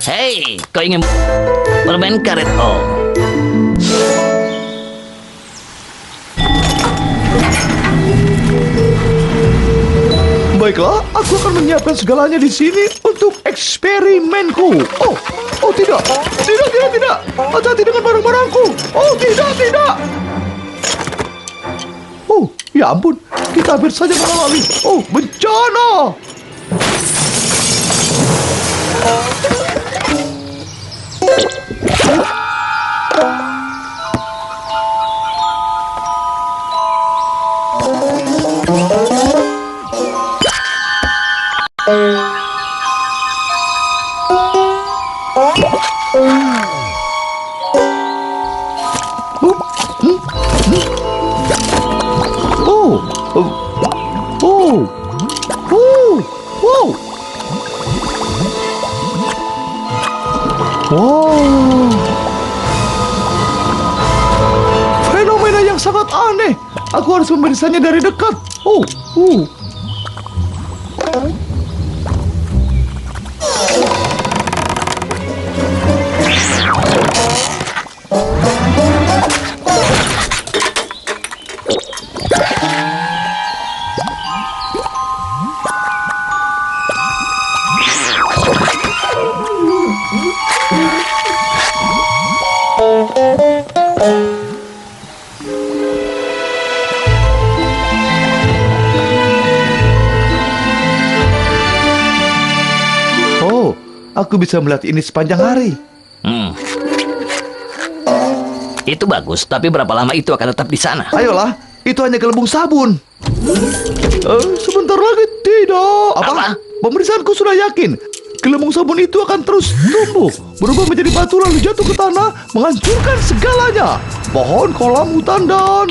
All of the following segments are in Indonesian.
Hei, kau ingin bermain karet? Oh, Baiklah, aku akan menyiapkan segalanya di sini untuk eksperimenku. Oh tidak, tidak. Hati-hati dengan barang-barangku. Oh tidak. Oh, ya ampun, kita hampir saja mengalami. Oh, bencana. Wow, fenomena yang sangat aneh. Aku harus memeriksanya dari dekat. Oh, aku bisa melihat ini sepanjang hari. itu bagus. Tapi berapa lama itu akan tetap di sana? Ayolah, itu hanya gelembung sabun. Sebentar lagi tidak. Apa? Pemeriksaanku sudah yakin. Gelembung sabun itu akan terus tumbuh, berubah menjadi batu lalu jatuh ke tanah, menghancurkan segalanya. Pohon, kolam, hutan, dan...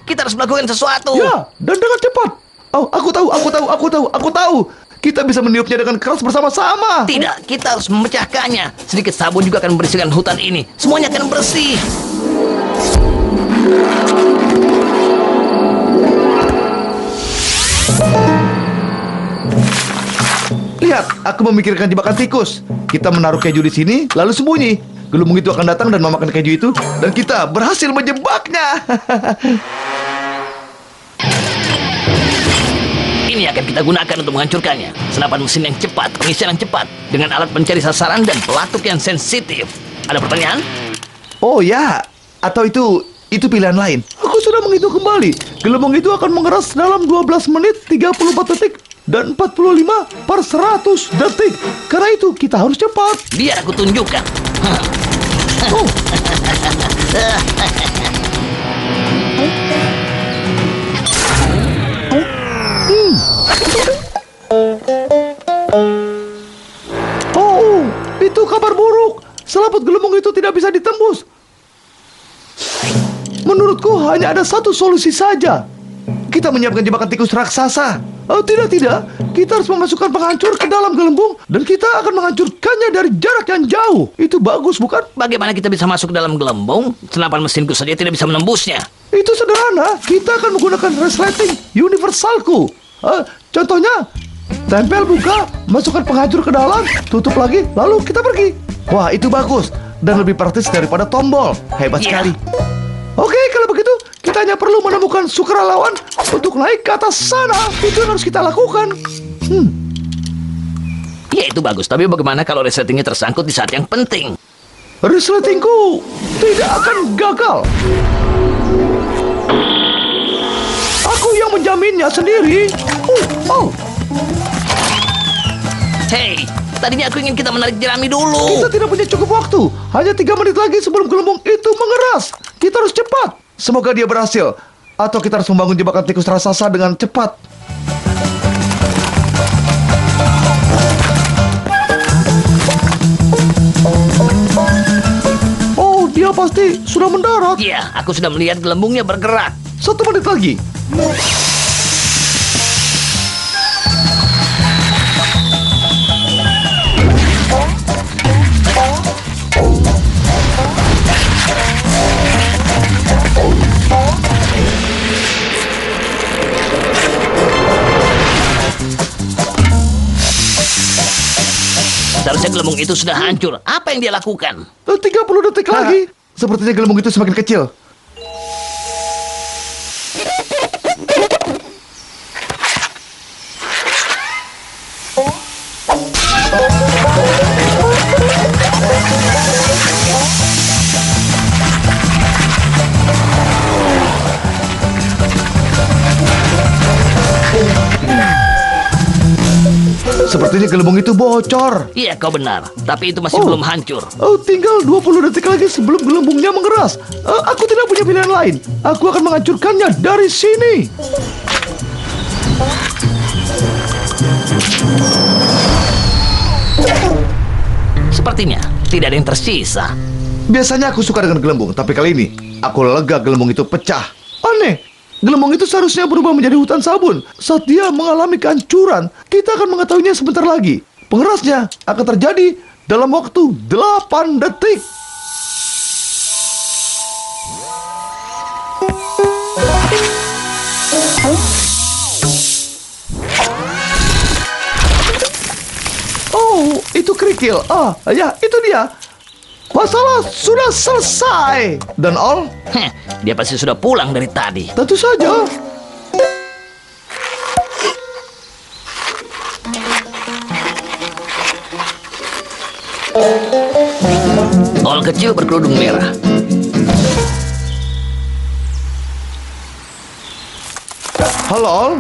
Kita harus melakukan sesuatu. Ya, dan dengan cepat. Oh, aku tahu. Kita bisa meniupnya dengan keras bersama-sama. Tidak, kita harus memecahkannya. Sedikit sabun juga akan membersihkan hutan ini. Semuanya akan bersih. Lihat, aku memikirkan jebakan tikus. Kita menaruh keju di sini, lalu sembunyi. Gelembung itu akan datang dan memakan keju itu, dan kita berhasil menjebaknya. Ini akan kita gunakan untuk menghancurkannya. Senapan mesin yang cepat, pengisian yang cepat, dengan alat pencari sasaran dan pelatuk yang sensitif. Ada pertanyaan? Oh ya, atau itu pilihan lain. Aku sudah menghitung kembali. Gelembung itu akan mengeras dalam 12 menit 34 detik dan 45 per 100 detik. Karena itu kita harus cepat. Biar aku tunjukkan. Oh. Oh, itu kabar buruk. Selaput gelembung itu tidak bisa ditembus. Menurutku hanya ada satu solusi saja. Kita menyiapkan jebakan tikus raksasa. Oh, tidak. Kita harus memasukkan penghancur ke dalam gelembung dan kita akan menghancurkannya dari jarak yang jauh. Itu bagus, bukan? Bagaimana kita bisa masuk ke dalam gelembung? Senapan mesinku saja tidak bisa menembusnya. Itu sederhana. Kita akan menggunakan resleting universalku. Contohnya, tempel buka, masukkan penghancur ke dalam, tutup lagi, lalu kita pergi. Wah, itu bagus dan lebih praktis daripada tombol. Hebat sekali. Oke, kalau begitu kita hanya perlu menemukan sukarelawan untuk naik ke atas sana. Itu yang harus kita lakukan. Ya, itu bagus. Tapi bagaimana kalau resletingnya tersangkut di saat yang penting? Resletingku tidak akan gagal. Aku yang menjaminnya sendiri. Hei, tadinya aku ingin kita menarik jerami dulu. Kita tidak punya cukup waktu. Hanya 3 menit lagi sebelum gelembung itu mengeras. Kita harus cepat. Semoga dia berhasil. Atau kita harus membangun jebakan tikus raksasa dengan cepat. Oh, dia pasti sudah mendarat. Iya, aku sudah melihat gelembungnya bergerak. 1 menit lagi. Seharusnya gelembung itu sudah hancur. Apa yang dia lakukan? 30 detik lagi. Sepertinya gelembung itu semakin kecil. Sepertinya gelembung itu bocor. Iya, kau benar. Tapi itu masih belum hancur. Tinggal 20 detik lagi sebelum gelembungnya mengeras. Aku tidak punya pilihan lain. Aku akan menghancurkannya dari sini. Sepertinya tidak ada yang tersisa. Biasanya aku suka dengan gelembung, tapi kali ini aku lega gelembung itu pecah. Aneh. Gelembung itu seharusnya berubah menjadi hutan sabun. Saat dia mengalami kehancuran, kita akan mengetahuinya sebentar lagi. Pengerasnya akan terjadi dalam waktu 8 detik. Oh, itu kerikil. Ya, itu dia. Masalah sudah selesai. Dan All? Dia pasti sudah pulang dari tadi. Tentu saja. All kecil berkerudung merah. Halo, All.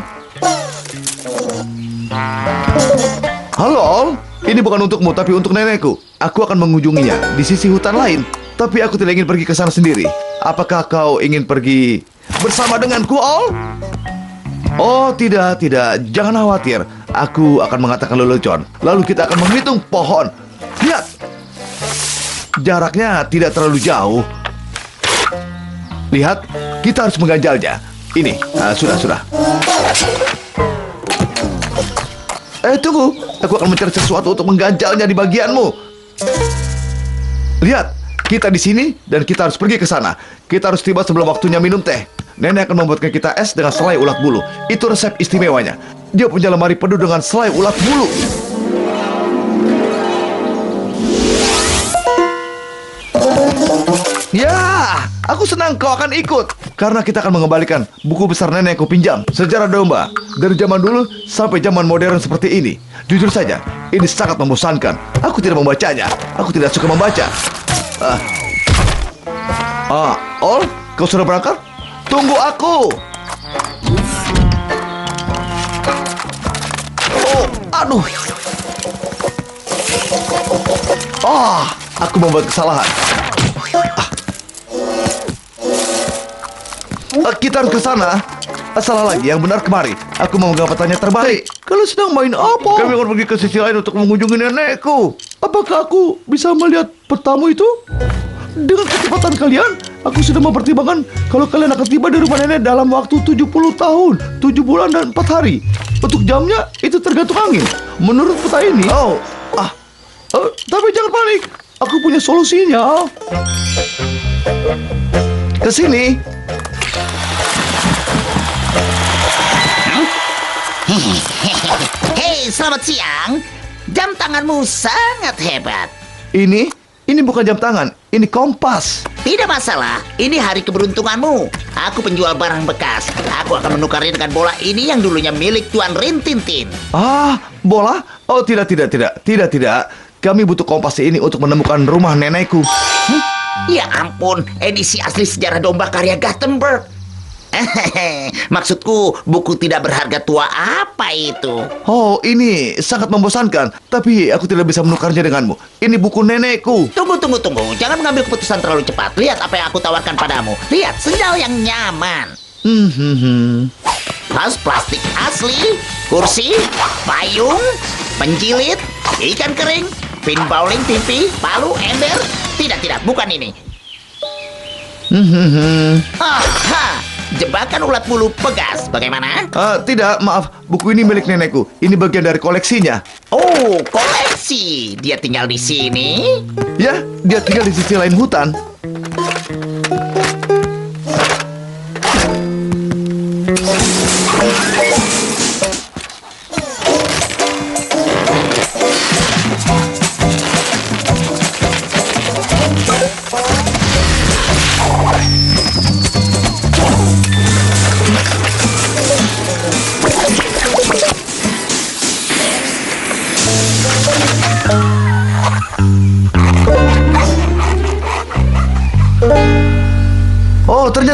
Halo, All. Ini bukan untukmu, tapi untuk nenekku. Aku akan mengunjunginya di sisi hutan lain. Tapi aku tidak ingin pergi ke sana sendiri. Apakah kau ingin pergi bersama denganku, All? Oh, tidak. Jangan khawatir. Aku akan mengatakan lelucon. Lalu kita akan menghitung pohon. Lihat. Jaraknya tidak terlalu jauh. Lihat, kita harus mengganjalnya. Ini, sudah. Tunggu. Aku akan mencari sesuatu untuk mengganjalnya di bagianmu. Lihat, kita di sini dan kita harus pergi ke sana. Kita harus tiba sebelum waktunya minum teh. Nenek akan membuatkan kita es dengan selai ulat bulu. Itu resep istimewanya. Dia punya lemari penuh dengan selai ulat bulu. Ya, aku senang kau akan ikut. Karena kita akan mengembalikan buku besar nenek yang ku pinjam. Sejarah domba. Dari zaman dulu sampai zaman modern seperti ini. Jujur saja, ini sangat membosankan. Aku tidak membacanya. Aku tidak suka membaca. All, kau sudah berangkat? Tunggu aku. Oh, aduh. Aku membuat kesalahan. Kita harus ke sana. Salah lagi, yang benar kemari. Aku mau memegang petanya terbalik. Kalian sedang main apa? Kami akan pergi ke sisi lain untuk mengunjungi nenekku. Apakah aku bisa melihat petamu itu? Dengan kecepatan kalian, aku sudah mempertimbangkan kalau kalian akan tiba di rumah nenek dalam waktu 70 tahun, 7 bulan dan 4 hari. Untuk jamnya, itu tergantung angin. Menurut peta ini... tapi jangan panik. Aku punya solusinya. Ke sini. Hei, selamat siang. Jam tanganmu sangat hebat. Ini bukan jam tangan, ini kompas. Tidak masalah, ini hari keberuntunganmu. Aku penjual barang bekas. Aku akan menukarnya dengan bola ini yang dulunya milik Tuan Rintintin. Bola? Oh, tidak. Kami butuh kompas ini untuk menemukan rumah nenekku. Ya ampun, edisi asli sejarah domba karya Gutenberg. Maksudku, buku tidak berharga tua apa itu? Oh, ini sangat membosankan. Tapi aku tidak bisa menukarnya denganmu. Ini buku nenekku. Tunggu. Jangan mengambil keputusan terlalu cepat. Lihat apa yang aku tawarkan padamu. Lihat, sendal yang nyaman. Tas plastik asli, kursi, payung, penjilid, ikan kering, pin bowling TV, palu, ember. Tidak, bukan ini. Jebakan ulat bulu pegas, bagaimana? Tidak, maaf. Buku ini milik nenekku. Ini bagian dari koleksinya. Oh, koleksi. Dia tinggal di sini? Ya, dia tinggal di sisi lain hutan.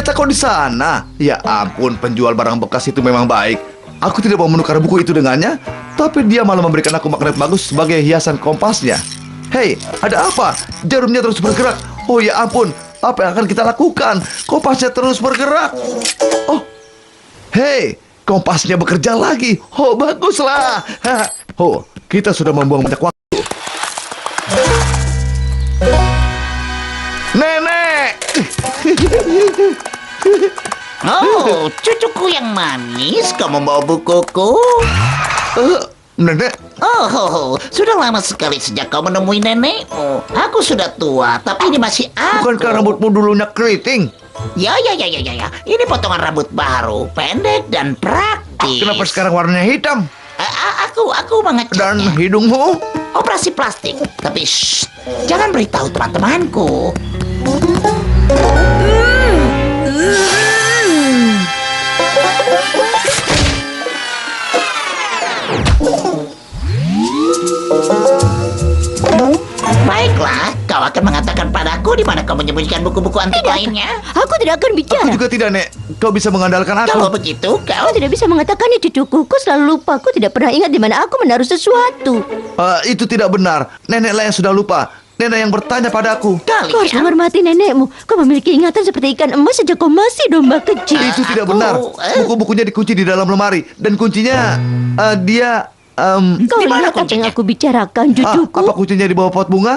ternyata kau di sana. Ya ampun, penjual barang bekas itu memang baik. Aku tidak mau menukar buku itu dengannya, tapi dia malah memberikan aku magnet bagus sebagai hiasan kompasnya. Hei, ada apa? Jarumnya terus bergerak. Oh ya ampun, apa yang akan kita lakukan? Kompasnya terus bergerak. Oh, hei, kompasnya bekerja lagi. Oh, baguslah. Oh, kita sudah membuang banyak waktu. Nenek! Oh, cucuku yang manis, kau membawa bukuku. Nenek, Oh, sudah lama sekali sejak kau menemui nenekmu. Aku sudah tua, tapi ini masih aku. bukankah rambutmu dulunya keriting? Ya. Ini potongan rambut baru, pendek dan praktis. Kenapa sekarang warnanya hitam? Aku mengecatnya. Dan hidungmu? Operasi plastik. Tapi shh, jangan beritahu teman-temanku. Baiklah, kau akan mengatakan padaku di mana kau menyembunyikan buku-buku antik lainnya. Aku tidak akan bicara. Aku juga tidak, Nek. Kau bisa mengandalkan Kalau aku. begitu, kau Kau tidak bisa mengatakannya, cucuku. Kau selalu lupa. Aku tidak pernah ingat di mana aku menaruh sesuatu. Itu tidak benar. Neneklah yang sudah lupa. Nenek yang bertanya padaku. Kau harus kalian. menghormati nenekmu. Kau memiliki ingatan seperti ikan emas sejak kau masih domba kecil. Itu tidak aku, benar. eh. Buku-bukunya dikunci di dalam lemari. Dan kuncinya, dia... Kau Di mana lihat apa kuncinya? yang aku bicarakan, cucuku. apa kuncinya di bawah pot bunga?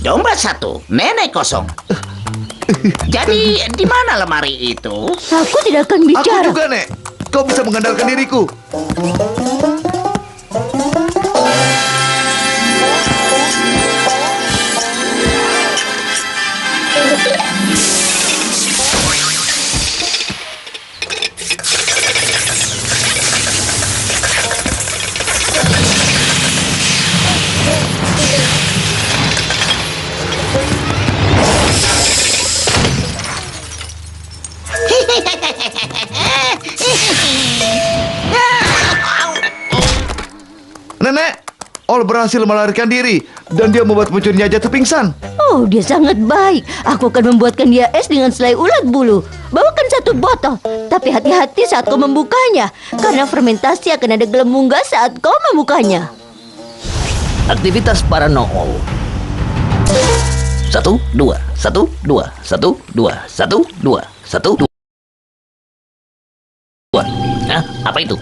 Domba 1, nenek kosong. Jadi, di mana lemari itu? Aku tidak akan Aku bicara. juga, Nek. Kau bisa mengandalkan diriku. Nenek, Ol berhasil melarikan diri. Dan dia membuat pencurinya jatuh pingsan. Oh, dia sangat baik. Aku akan membuatkan dia es dengan selai ulat bulu. Bawakan 1 botol. Tapi hati-hati saat kau membukanya. Karena fermentasi akan ada gelembung gas saat kau membukanya. Aktivitas paranormal. 1, 2, 1, 2, 1, 2, 1, 2, 1, 2. Hah? Apa itu?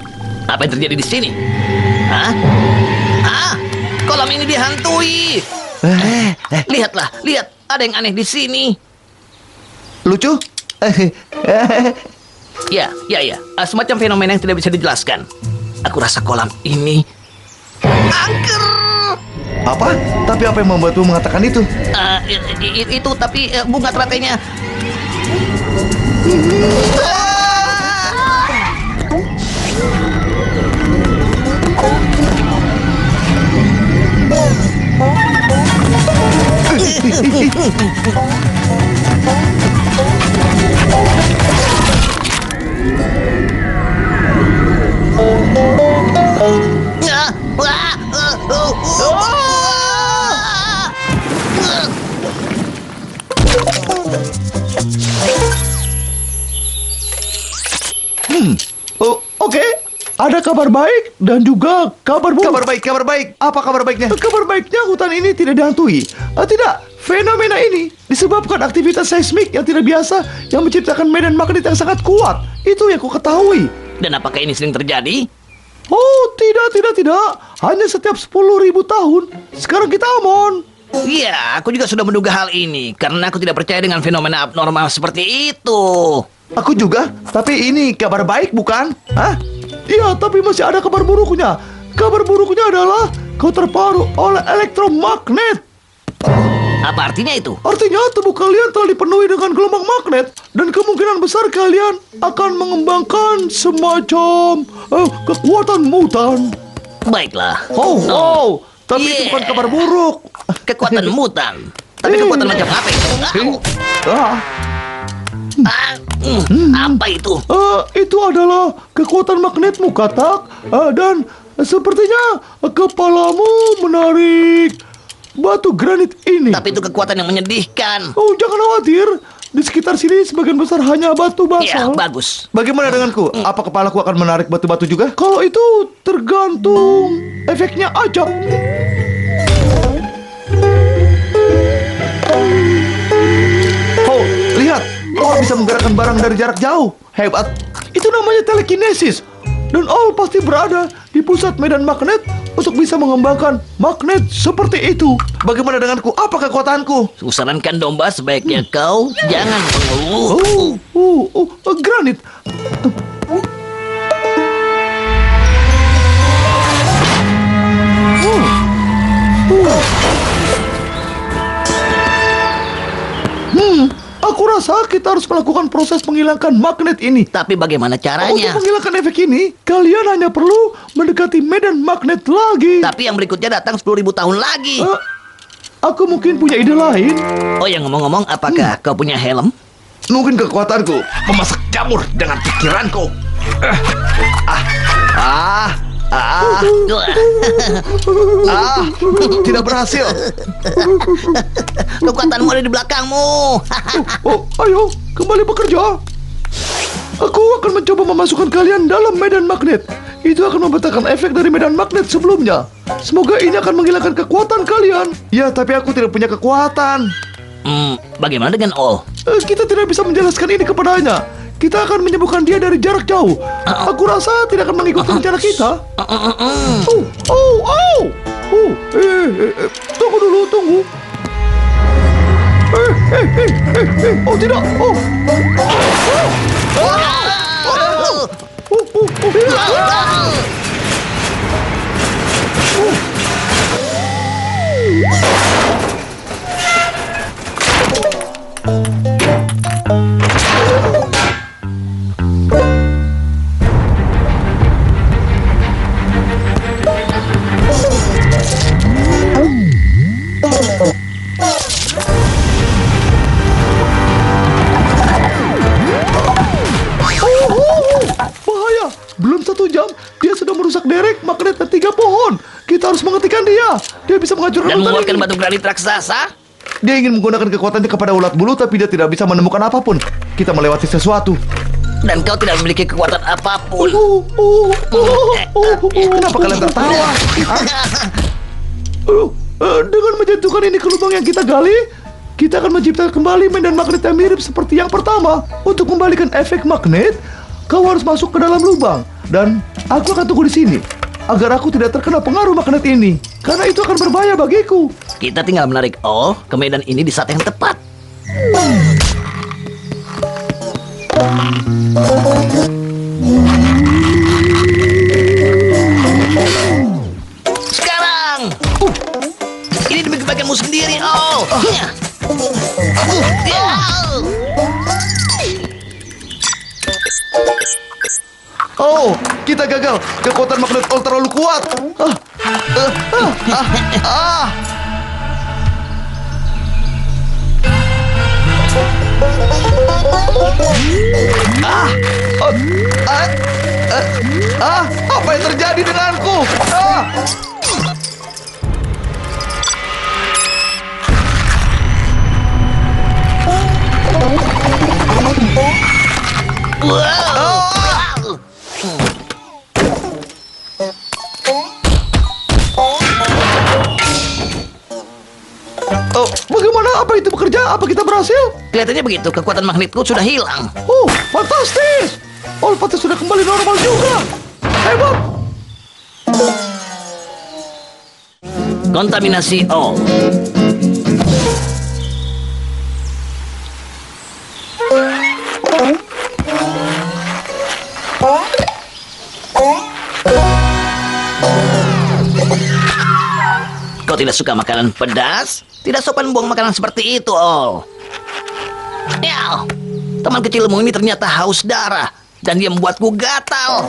Apa yang terjadi di sini? Hah? Kolam ini dihantui. Lihatlah, lihat. Ada yang aneh di sini. Lucu? Ya. Semacam fenomena yang tidak bisa dijelaskan. Aku rasa kolam ini angker. Apa? Tapi apa yang membuatmu mengatakan itu? Itu tapi bunga teratainya. Oh, oke. Ada kabar baik dan juga kabar buruk. Kabar baik. Apa kabar baiknya? Kabar baiknya hutan ini tidak dihantui. Tidak, fenomena ini disebabkan aktivitas seismik yang tidak biasa yang menciptakan medan magnet yang sangat kuat. Itu yang ku ketahui. Dan apakah ini sering terjadi? Oh, tidak. Hanya setiap 10.000 tahun. Sekarang kita aman. Iya, aku juga sudah menduga hal ini karena aku tidak percaya dengan fenomena abnormal seperti itu. Aku juga, tapi ini kabar baik bukan? Hah? Iya, tapi masih ada kabar buruknya. Kabar buruknya adalah kau terpengaruh oleh elektromagnet. Apa artinya itu? Artinya tubuh kalian telah dipenuhi dengan gelombang magnet dan kemungkinan besar kalian akan mengembangkan semacam kekuatan mutan. Baiklah. Oh, tapi itu bukan kabar buruk. Kekuatan mutan. Tapi kekuatan macam apa itu? Apa itu? Itu adalah kekuatan magnetmu, Katak. Dan sepertinya kepalamu menarik batu granit ini. Tapi itu kekuatan yang menyedihkan. Oh, jangan khawatir. Di sekitar sini sebagian besar hanya batu Ya, basalt. bagus. Bagaimana denganku? Apa kepalaku akan menarik batu-batu juga? Kalau itu tergantung efeknya aja. Oh, lihat. All bisa menggerakkan barang dari jarak jauh. Hebat. Itu namanya telekinesis. Dan All pasti berada di pusat medan magnet untuk bisa mengembangkan magnet seperti itu. Bagaimana denganku? Apa kekuatanku? Kusarankan domba sebaiknya kau jangan mengeluh. Granit. Aku rasa kita harus melakukan proses menghilangkan magnet ini. Tapi bagaimana Untuk caranya? menghilangkan efek ini, kalian hanya perlu mendekati medan magnet lagi. Tapi yang berikutnya datang 10.000 tahun lagi. Aku mungkin punya ide lain. Oh ya, ngomong-ngomong, apakah kau punya helm? Mungkin kekuatanku memasak jamur dengan pikiranku. Tidak berhasil. Kekuatanmu ada di belakangmu. Ayo, kembali bekerja. Aku akan mencoba memasukkan kalian dalam medan magnet. Itu akan membatalkan efek dari medan magnet sebelumnya. Semoga ini akan menghilangkan kekuatan kalian. Ya, tapi aku tidak punya kekuatan. Bagaimana dengan All? Kita tidak bisa menjelaskan ini kepadanya. Kita akan menyembuhkan dia dari jarak jauh. Aku rasa tidak akan mengikuti rencana kita. Tunggu dulu, tunggu. Oh tidak. Bahaya. Belum 1 jam, dia sudah merusak derek, magnet, dan 3 pohon. Kita harus menghentikan dia. Dia bisa menghancurkan Dan hutan mengeluarkan ini. batu granit raksasa? Dia ingin menggunakan kekuatannya kepada ulat bulu, tapi dia tidak bisa menemukan apapun. Kita melewati sesuatu. Dan kau tidak memiliki kekuatan apapun. Kenapa kalian tertawa? Dengan menjatuhkan ini ke lubang yang kita gali, kita akan menciptakan kembali medan magnet yang mirip seperti yang pertama. Untuk membalikan efek magnet, kau harus masuk ke dalam lubang. Dan aku akan tunggu di sini agar aku tidak terkena pengaruh magnet ini, karena itu akan berbahaya bagiku. Kita tinggal menarik All ke medan ini di saat yang tepat. Sekarang! Ini demi kebaikanmu sendiri, All. Oh, kita gagal. Kekuatan magnet All terlalu kuat. Apa yang terjadi denganku? Oh, bagaimana? Apa itu bekerja? Apa kita berhasil? Kelihatannya begitu, kekuatan magnetku sudah hilang. Oh, fantastis! All patah sudah kembali normal juga. Hebat! Kontaminasi All. Kau tidak suka makanan pedas? Tidak sopan buang makanan seperti itu, All. Ya, teman kecilmu ini ternyata haus darah. Dan dia membuatku gatal.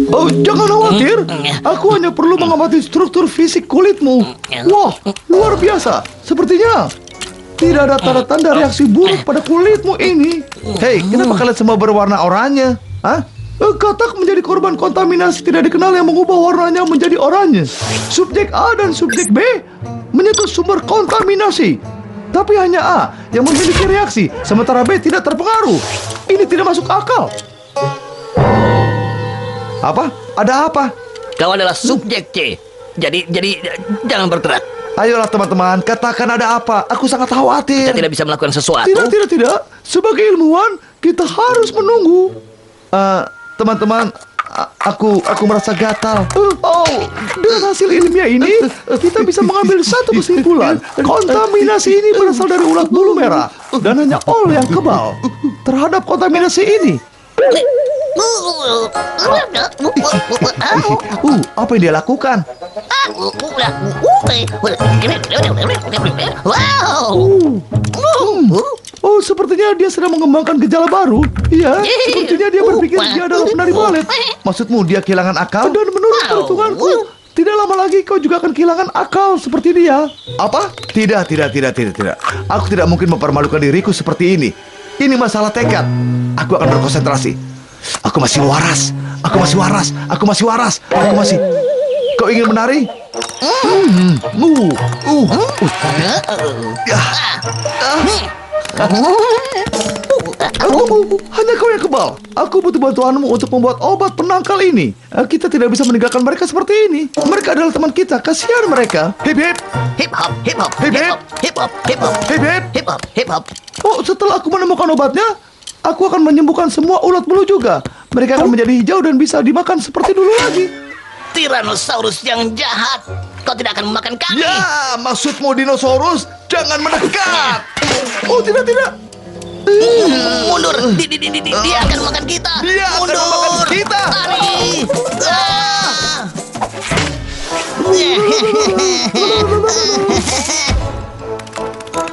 Oh, jangan khawatir. Aku hanya perlu mengamati struktur fisik kulitmu. Wah, luar biasa. Sepertinya tidak ada tanda-tanda reaksi buruk pada kulitmu ini. Hei, kenapa kalian semua berwarna oranye? Hah? Katak menjadi korban kontaminasi tidak dikenal yang mengubah warnanya menjadi oranye. Subjek A dan subjek B menyentuh sumber kontaminasi. Tapi hanya A yang memiliki reaksi, sementara B tidak terpengaruh. Ini tidak masuk akal. Apa? Ada apa? Kau adalah subjek C. Jadi jangan bergerak. Ayolah teman-teman, katakan ada apa. Aku sangat khawatir. Kita tidak bisa melakukan sesuatu. Tidak. Sebagai ilmuwan, kita harus menunggu. Teman-teman, aku merasa gatal. Dengan hasil ilmiah ini, kita bisa mengambil satu kesimpulan. Kontaminasi ini berasal dari ulat bulu merah. Dan hanya Ol yang kebal terhadap kontaminasi ini. Apa yang dia lakukan? Oh, sepertinya dia sedang mengembangkan gejala baru. Iya, sepertinya dia berpikir dia adalah penari balet. Maksudmu dia kehilangan akal? Dan menurut perhitunganku, tidak lama lagi kau juga akan kehilangan akal seperti dia. Apa? Tidak. Aku tidak mungkin mempermalukan diriku seperti ini. Ini masalah tekad. Aku akan berkonsentrasi. Aku masih waras. Kau ingin menari? Hanya kau yang kebal. Aku butuh bantuanmu untuk membuat obat penangkal ini. Kita tidak bisa meninggalkan mereka seperti ini. Mereka adalah teman kita. Kasihan mereka. Hip hip. Hip hop, hip hop, Hip, hip hip. hop, hip hop, hip hop, Hip hip. hip hop, hip hop. Oh, setelah aku menemukan obatnya, aku akan menyembuhkan semua ulat bulu juga. Mereka akan menjadi hijau dan bisa dimakan seperti dulu lagi. Tyrannosaurus yang jahat. Kau tidak akan memakan kami. Ya, maksudmu dinosaurus? Jangan mendekat. Oh, tidak. Mundur. Dia akan memakan kita. Dia akan Mundur. memakan kita. Lari.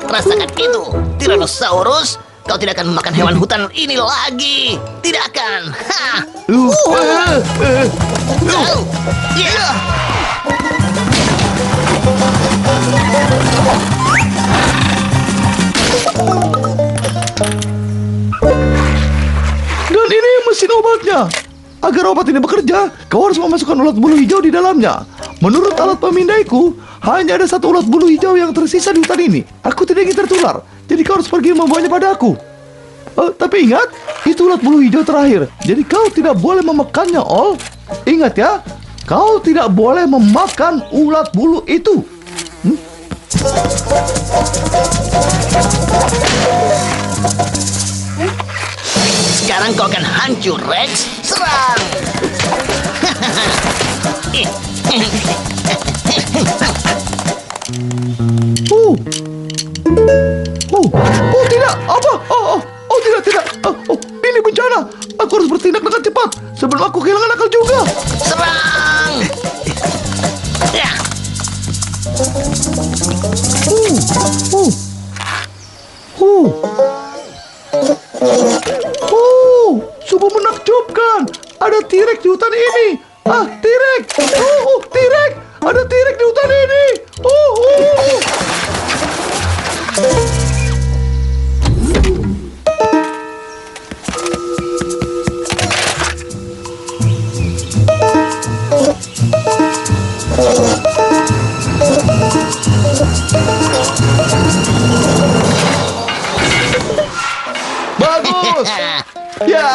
Rasakan itu, Tyrannosaurus. Kau tidak akan memakan hewan hutan ini lagi. Tidak akan. Ya. Dan ini mesin obatnya. Agar obat ini bekerja, kau harus memasukkan ulat bulu hijau di dalamnya. Menurut alat pemindaiku, hanya ada satu ulat bulu hijau yang tersisa di hutan ini. Aku tidak ingin tertular, jadi kau harus pergi membawanya padaku. Tapi ingat, itu ulat bulu hijau terakhir. Jadi kau tidak boleh memakannya, Ol. Ingat ya, kau tidak boleh memakan ulat bulu itu. Sekarang kau akan hancur, Rex. Serang. Tidak. Apa? Tidak. Ini bencana. Aku harus bertindak dengan cepat sebelum aku kehilangan akal juga. Serang. Ya. Sungguh menakjubkan. Ada T-Rex di hutan ini. T-Rex. T-Rex. Ada T-Rex di hutan ini. Bagus. Ya.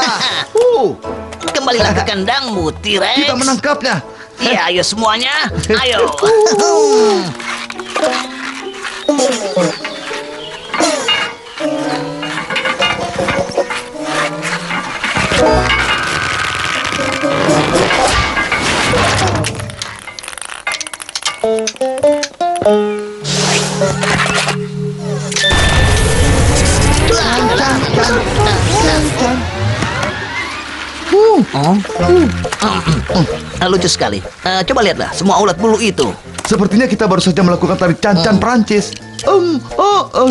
Kembalilah ke kandangmu, T-Rex. Kita menangkapnya. Ya, ayo semuanya. Ayo. Lucu sekali. Coba lihatlah semua ulat bulu itu. Sepertinya kita baru saja melakukan tari cancan Prancis.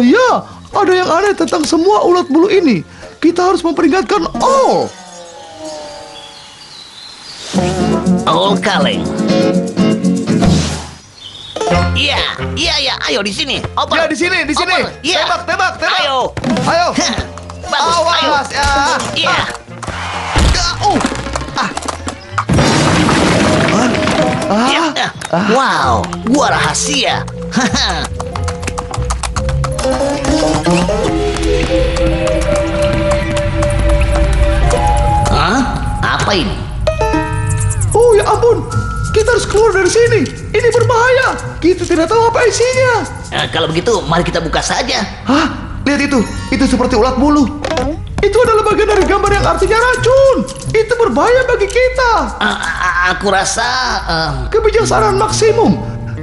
Ya, ada yang aneh tentang semua ulat bulu ini. Kita harus memperingatkan Ol. All kaleng. Iya, ayo di sini. Oper. Ya, di sini. Oper. Iya. Tembak. Ayo. Ayo. Bagus, ayo. Awas, ya. Iya. Iya. Wow, gua rahasia. Hah? Apa ini? Oh ya ampun, kita harus keluar dari sini. Ini berbahaya. Kita tidak tahu apa isinya. Kalau begitu, mari kita buka saja. Hah? Lihat itu seperti ulat bulu. Itu adalah bagian dari gambar yang artinya racun. Itu berbahaya bagi kita. Aku rasa Kebijaksanaan maksimum.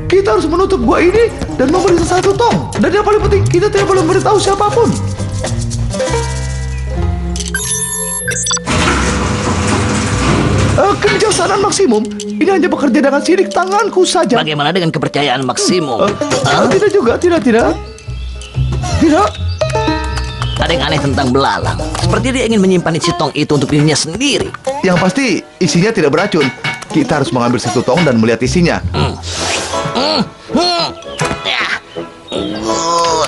Kita harus menutup gua ini dan memberi satu tong. Dan yang paling penting, kita tidak boleh memberitahu siapapun. Kebijaksanaan maksimum ini hanya bekerja dengan sidik tanganku saja. bagaimana dengan kepercayaan maksimum? Tidak juga, tidak. Ada yang aneh tentang belalang. Seperti dia ingin menyimpan isi tong itu untuk dirinya sendiri. Yang pasti isinya tidak beracun. Kita harus mengambil satu tong dan melihat isinya. Ya.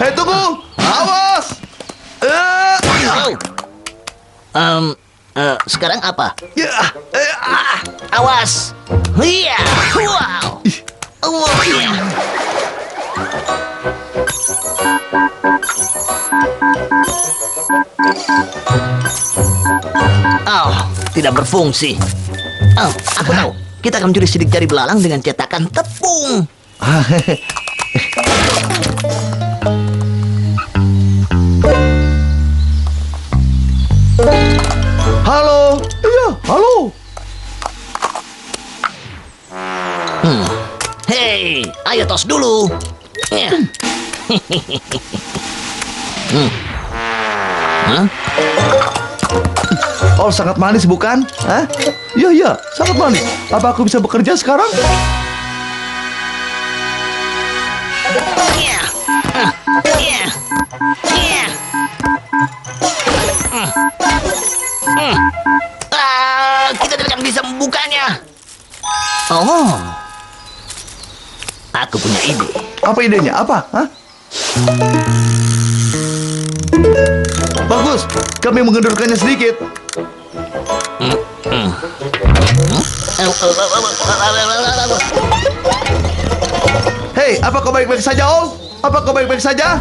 Hei, tunggu! Awas! Sekarang apa? Ya, Awas! Iya! Wow! Iya. Oh, tidak berfungsi. Oh, aku tahu. Kita akan mencuri sidik jari belalang dengan cetakan tepung. Halo? Iya, halo. Hei, ayo tos dulu. Ya. Hah? Oh, sangat manis bukan? Hah? Iya, sangat manis. Apa aku bisa bekerja sekarang? Iya. Iya. Iya. Kita tidak akan bisa membukanya. Oh, aku punya ide. Apa idenya? Apa? Hah? Bagus, kami mengendurkannya sedikit. Hei, apa kau baik-baik saja, Ol? Apa kau baik-baik saja?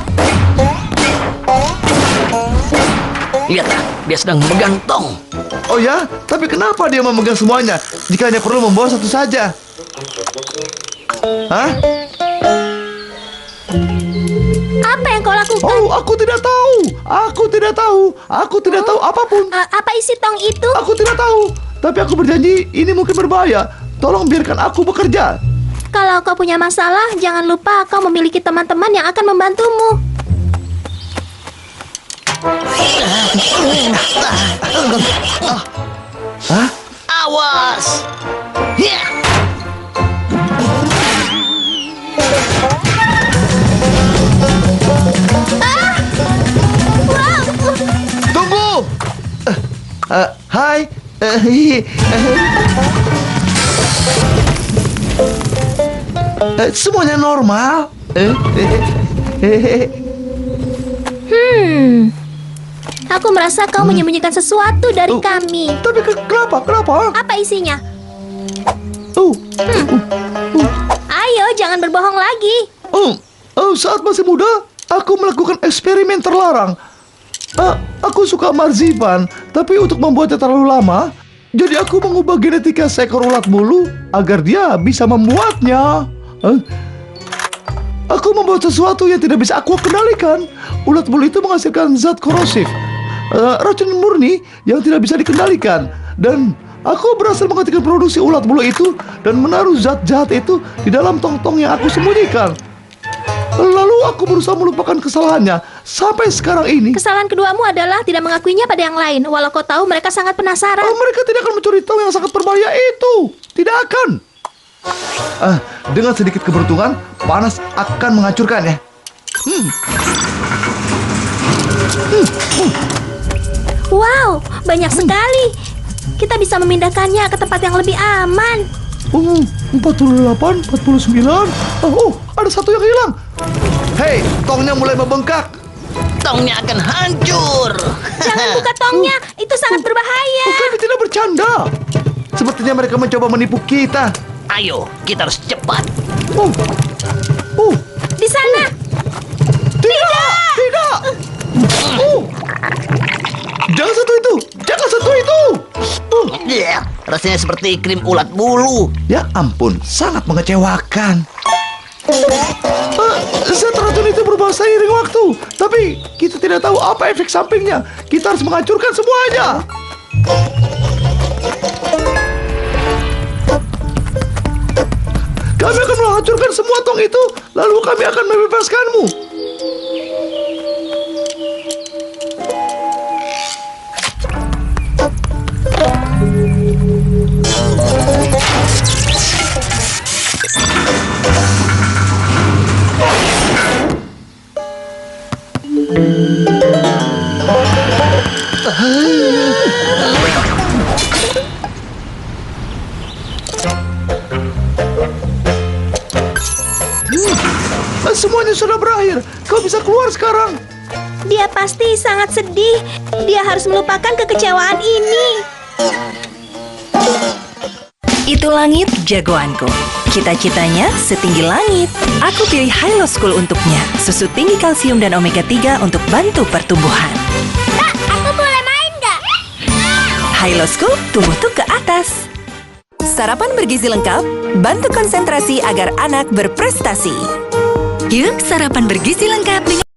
Lihatlah, dia sedang memegang tong. Oh ya? Tapi kenapa dia memegang semuanya jika hanya perlu membawa satu saja? Hah? Apa yang kau lakukan? Oh, aku tidak tahu. Aku tidak tahu apapun. Apa isi tong itu? Aku tidak tahu. Tapi aku berjanji ini mungkin berbahaya. Tolong biarkan aku bekerja. Kalau kau punya masalah, jangan lupa kau memiliki teman-teman yang akan membantumu. Hah? Awas! Ya. Tunggu. Hai. Semuanya normal. Aku merasa kau menyembunyikan sesuatu dari kami. Tapi kenapa? Apa isinya? Oh, Ayo, jangan berbohong lagi. saat masih muda, aku melakukan eksperimen terlarang. Aku suka marzipan, tapi untuk membuatnya terlalu lama, jadi aku mengubah genetika seekor ulat bulu agar dia bisa membuatnya. Aku membuat sesuatu yang tidak bisa aku kendalikan. Ulat bulu itu menghasilkan zat korosif, racun murni yang tidak bisa dikendalikan. Dan aku berhasil menghentikan produksi ulat bulu itu dan menaruh zat jahat itu di dalam tong-tong yang aku sembunyikan. Lalu aku berusaha melupakan kesalahannya sampai sekarang ini. Kesalahan keduamu adalah tidak mengakuinya pada yang lain, walau kau tahu mereka sangat penasaran. Mereka tidak akan mencuri tong yang sangat berbahaya itu. Tidak akan. Dengan sedikit keberuntungan, panas akan menghancurkannya. Wow, banyak sekali. Kita bisa memindahkannya ke tempat yang lebih aman. 48, 49. Oh, ada satu yang hilang. Hei, tongnya mulai membengkak. Tongnya akan hancur. Jangan buka tongnya, itu sangat berbahaya. Kami tidak bercanda. Sepertinya mereka mencoba menipu kita. Ayo, kita harus cepat. Oh, oh, Di sana. tidak. Oh, jangan sentuh itu. Ya, rasanya seperti krim ulat bulu. Ya ampun, sangat mengecewakan. Zat racun itu berubah seiring waktu, tapi kita tidak tahu apa efek sampingnya. Kita harus menghancurkan semuanya. Kami akan menghancurkan semua tong itu, lalu kami akan membebaskanmu. Semuanya sudah berakhir. Kau bisa keluar sekarang. Dia pasti sangat sedih. Dia harus melupakan kekecewaan ini. Itu langit jagoanku. Cita-citanya setinggi langit. Aku pilih Hilo School untuknya. Susu tinggi kalsium dan omega 3 untuk bantu pertumbuhan. Kak, aku boleh main nggak? Hilo School tumbuh tuh ke atas. Sarapan bergizi lengkap, bantu konsentrasi agar anak berprestasi. Yuk sarapan bergizi lengkap dengan